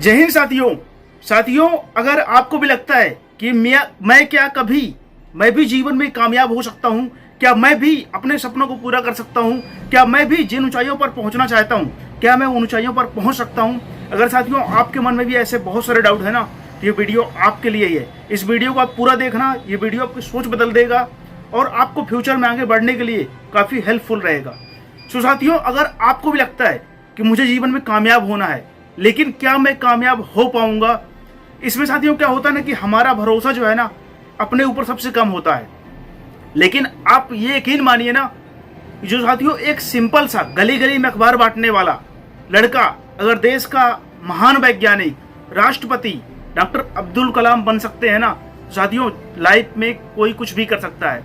जय हिंद साथियों, अगर आपको भी लगता है कि मैं भी जीवन में कामयाब हो सकता हूं, क्या मैं भी अपने सपनों को पूरा कर सकता हूं, क्या मैं भी जिन ऊंचाइयों पर पहुंचना चाहता हूं, क्या मैं उन ऊंचाइयों पर पहुंच सकता हूं। अगर साथियों आपके मन में भी ऐसे बहुत सारे डाउट है ना, तो ये वीडियो आपके लिए ही है। इस वीडियो को आप पूरा देखना, ये वीडियो आपकी सोच बदल देगा और आपको फ्यूचर में आगे बढ़ने के लिए काफ़ी हेल्पफुल रहेगा। सो साथियों, अगर आपको भी लगता है कि मुझे जीवन में कामयाब होना है, लेकिन क्या मैं कामयाब हो पाऊंगा, इसमें साथियों क्या होता है ना कि हमारा भरोसा जो है ना अपने ऊपर सबसे कम होता है। लेकिन आप ये यकीन मानिए ना, जो साथियों एक सिंपल सा गली गली में अखबार बांटने वाला लड़का अगर देश का महान वैज्ञानिक राष्ट्रपति डॉक्टर अब्दुल कलाम बन सकते हैं ना, साथियों लाइफ में कोई कुछ भी कर सकता है।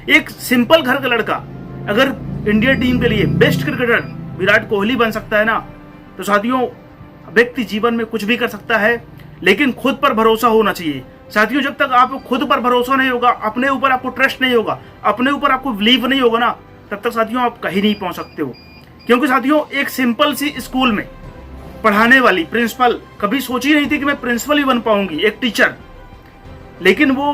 एक सिंपल घर का लड़का अगर इंडिया टीम के लिए बेस्ट क्रिकेटर विराट कोहली बन सकता है ना, तो साथियों व्यक्ति जीवन में कुछ भी कर सकता है, लेकिन खुद पर भरोसा होना चाहिए। साथियों जब तक आपको खुद पर भरोसा नहीं होगा, अपने ऊपर आपको ट्रस्ट नहीं होगा, अपने ऊपर आपको बिलीव नहीं होगा ना, तब तक साथियों आप कहीं नहीं पहुंच सकते हो। क्योंकि साथियों एक सिंपल सी स्कूल में पढ़ाने वाली प्रिंसिपल कभी सोची नहीं थी कि मैं प्रिंसिपल ही बन पाऊंगी, एक टीचर। लेकिन वो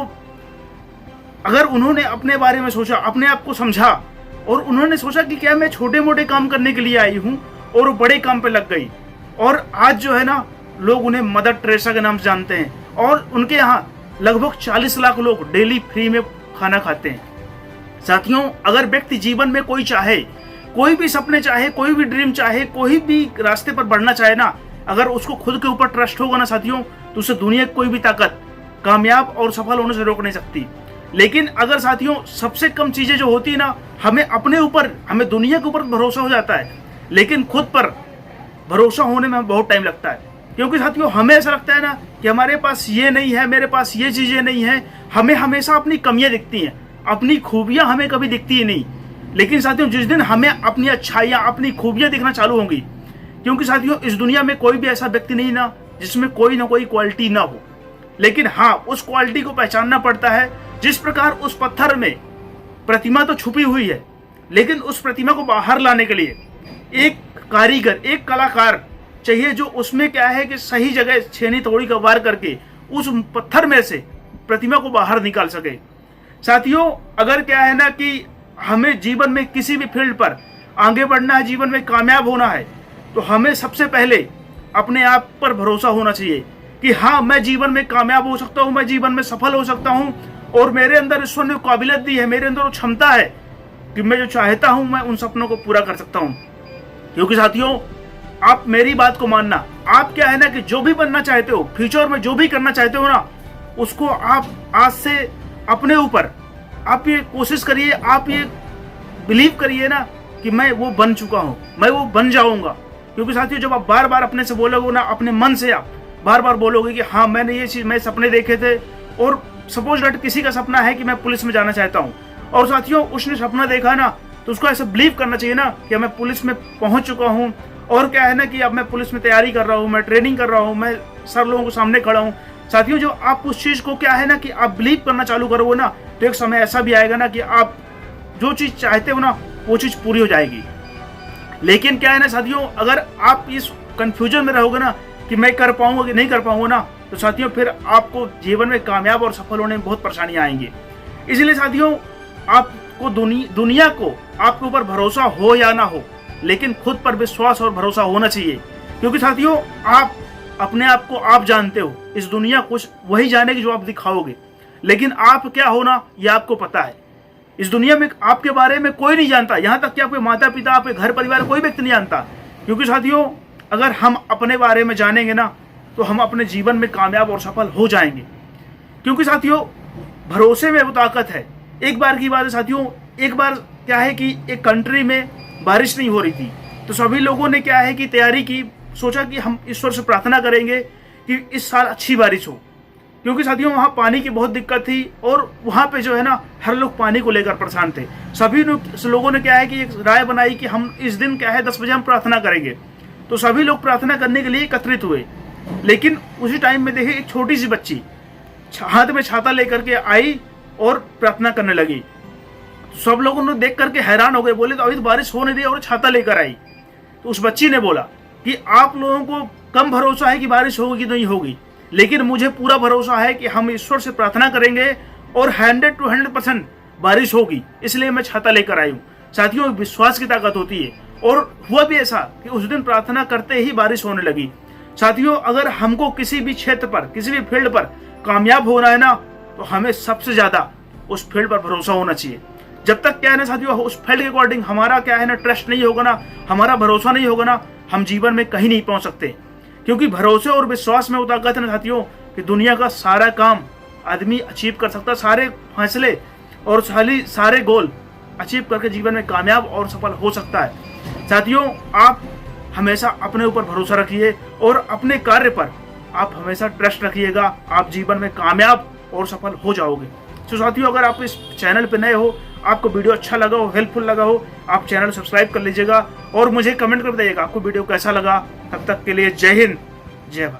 अगर उन्होंने अपने बारे में सोचा, अपने आप को समझा और उन्होंने सोचा कि क्या मैं छोटे मोटे काम करने के लिए आई हूं, और वो बड़े काम पे लग गई। और आज जो है ना लोग उन्हें मदर टेरेसा के नाम से जानते हैं और उनके यहाँ लगभग 40 लाख लोग डेली फ्री में खाना खाते हैं। साथियों अगर व्यक्ति जीवन में कोई चाहे, कोई भी सपने चाहे, कोई भी ड्रीम चाहे, कोई भी रास्ते पर बढ़ना चाहे ना, अगर उसको खुद के ऊपर ट्रस्ट होगा ना साथियों, तो उसे दुनिया की कोई भी ताकत कामयाब और सफल होने से रोक नहीं सकती। लेकिन अगर साथियों सबसे कम चीजें जो होती है ना, हमें दुनिया के ऊपर भरोसा हो जाता है, लेकिन खुद पर भरोसा होने में बहुत टाइम लगता है। क्योंकि साथियों हमें ऐसा लगता है ना कि हमारे पास ये नहीं है, मेरे पास ये चीजें नहीं है, हमें हमेशा अपनी कमियां दिखती हैं, अपनी खूबियां हमें कभी दिखती ही नहीं। लेकिन साथियों जिस दिन हमें अपनी अच्छाइयां, अपनी खूबियां दिखना चालू होंगी, क्योंकि साथियों इस दुनिया में कोई भी ऐसा व्यक्ति नहीं ना जिसमें कोई ना कोई क्वालिटी ना हो, लेकिन हाँ उस क्वालिटी को पहचानना पड़ता है। जिस प्रकार उस पत्थर में प्रतिमा तो छुपी हुई है, लेकिन उस प्रतिमा को बाहर लाने के लिए एक कारीगर, एक कलाकार चाहिए, जो उसमें क्या है कि सही जगह छेनी तोड़ी का वार करके उस पत्थर में से प्रतिमा को बाहर निकाल सके। साथियों अगर क्या है ना कि हमें जीवन में किसी भी फील्ड पर आगे बढ़ना है, जीवन में कामयाब होना है, तो हमें सबसे पहले अपने आप पर भरोसा होना चाहिए कि हाँ मैं जीवन में कामयाब हो सकता हूँ, मैं जीवन में सफल हो सकता हूँ, और मेरे अंदर ईश्वर ने काबिलियत दी है, मेरे अंदर वो क्षमता है कि मैं जो चाहता हूँ मैं उन सपनों को पूरा कर सकता हूँ। क्योंकि साथियों आप मेरी बात को मानना, आप क्या है ना कि जो भी बनना चाहते हो, फ्यूचर में जो भी करना चाहते हो ना, उसको आप आज से अपने ऊपर आप ये कोशिश करिए, आप ये बिलीव करिए ना कि मैं वो बन चुका हूँ, मैं वो बन जाऊंगा। क्योंकि साथियों जब आप बार बार अपने से बोलोगे ना, अपने मन से आप बार बार बोलोगे कि हाँ मैंने ये चीज, मैं सपने देखे थे, और सपोज दैट किसी का सपना है कि मैं पुलिस में जाना चाहता हूँ, और साथियों उसने सपना देखा ना, तो उसको ऐसा बिलीव करना चाहिए ना कि मैं पुलिस में पहुंच चुका हूँ, और क्या है ना कि अब मैं पुलिस में तैयारी कर रहा हूँ, मैं ट्रेनिंग कर रहा हूँ, मैं सब लोगों के सामने खड़ा हूँ। साथियों जो आप उस चीज को क्या है ना कि आप बिलीव करना चालू करोगे ना, तो एक समय ऐसा भी आएगा ना कि आप जो चीज चाहते हो ना वो चीज पूरी हो जाएगी। लेकिन क्या है ना साथियों, अगर आप इस कंफ्यूजन में रहोगे ना कि मैं कर पाऊंगा कि नहीं कर पाऊंगा ना, तो साथियों फिर आपको जीवन में कामयाब और सफल होने में बहुत परेशानियां आएंगी। इसलिए साथियों आपको दुनिया को आपके ऊपर भरोसा हो या ना हो, लेकिन खुद पर विश्वास और भरोसा होना चाहिए। क्योंकि साथियों आप अपने आप को आप जानते हो, इस दुनिया कुछ वही जानेगी जो आप दिखाओगे, लेकिन आप क्या होना ये आपको पता है। इस दुनिया में आपके बारे में कोई नहीं जानता, यहाँ तक कि आपके माता पिता, आपके घर परिवार कोई व्यक्ति नहीं जानता। क्योंकि साथियों अगर हम अपने बारे में जानेंगे ना, तो हम अपने जीवन में कामयाब और सफल हो जाएंगे। क्योंकि साथियों भरोसे में वो ताकत है। एक बार की बात है साथियों, एक बार क्या है कि एक कंट्री में बारिश नहीं हो रही थी, तो सभी लोगों ने क्या है कि तैयारी की, सोचा कि हम ईश्वर से प्रार्थना करेंगे कि इस साल अच्छी बारिश हो। क्योंकि साथियों वहाँ पानी की बहुत दिक्कत थी, और वहाँ पे जो है ना हर लोग पानी को लेकर परेशान थे। सभी लोगों ने क्या है कि एक राय बनाई कि हम इस दिन क्या है 10 बजे हम प्रार्थना करेंगे। तो सभी लोग प्रार्थना करने के लिए एकत्रित हुए। लेकिन उसी टाइम में देखे एक छोटी सी बच्ची हाथ में छाता लेकर के आई और प्रार्थना करने लगी। सब लोगों ने देख करके हैरान हो गए, बोले तो अभी तो बारिश हो नहीं रही और छाता लेकर आई। तो उस बच्ची ने बोला कि आप लोगों को कम भरोसा है कि बारिश होगी कि नहीं होगी, लेकिन मुझे पूरा भरोसा है कि हम ईश्वर से प्रार्थना करेंगे और 100 to 100% बारिश होगी। इसलिए मैं छाता लेकर आई हूँ। साथियों, विश्वास की ताकत होती है, और हुआ भी ऐसा कि उस दिन प्रार्थना करते ही बारिश होने लगी। साथियों, अगर हमको किसी भी क्षेत्र पर, किसी भी फील्ड पर कामयाब होना है ना, तो हमें सबसे ज्यादा उस फील्ड पर भरोसा होना चाहिए। जब तक क्या है ना साथियों, उस फील्ड के अकॉर्डिंग हमारा क्या है ना ट्रस्ट नहीं होगा ना, हमारा भरोसा नहीं होगा ना, हम जीवन में कहीं नहीं पहुंच सकते। क्योंकि भरोसे और विश्वास में वो ताकत है ना साथियों, कि दुनिया का सारा काम आदमी अचीव कर सकता है, सारे फैसले और सारे गोल अचीव करके जीवन में कामयाब और सफल हो सकता है। साथियों, आप हमेशा अपने ऊपर भरोसा रखिए और अपने कार्य पर आप हमेशा ट्रस्ट रखिएगा। आप जीवन में कामयाब और सफल हो जाओगे। तो साथियों, अगर आप इस चैनल पे नए हो, आपको वीडियो अच्छा लगा हो, हेल्पफुल लगा हो, आप चैनल सब्सक्राइब कर लीजिएगा और मुझे कमेंट कर बताइएगा आपको वीडियो कैसा लगा। तब तक के लिए जय हिंद, जय भारत।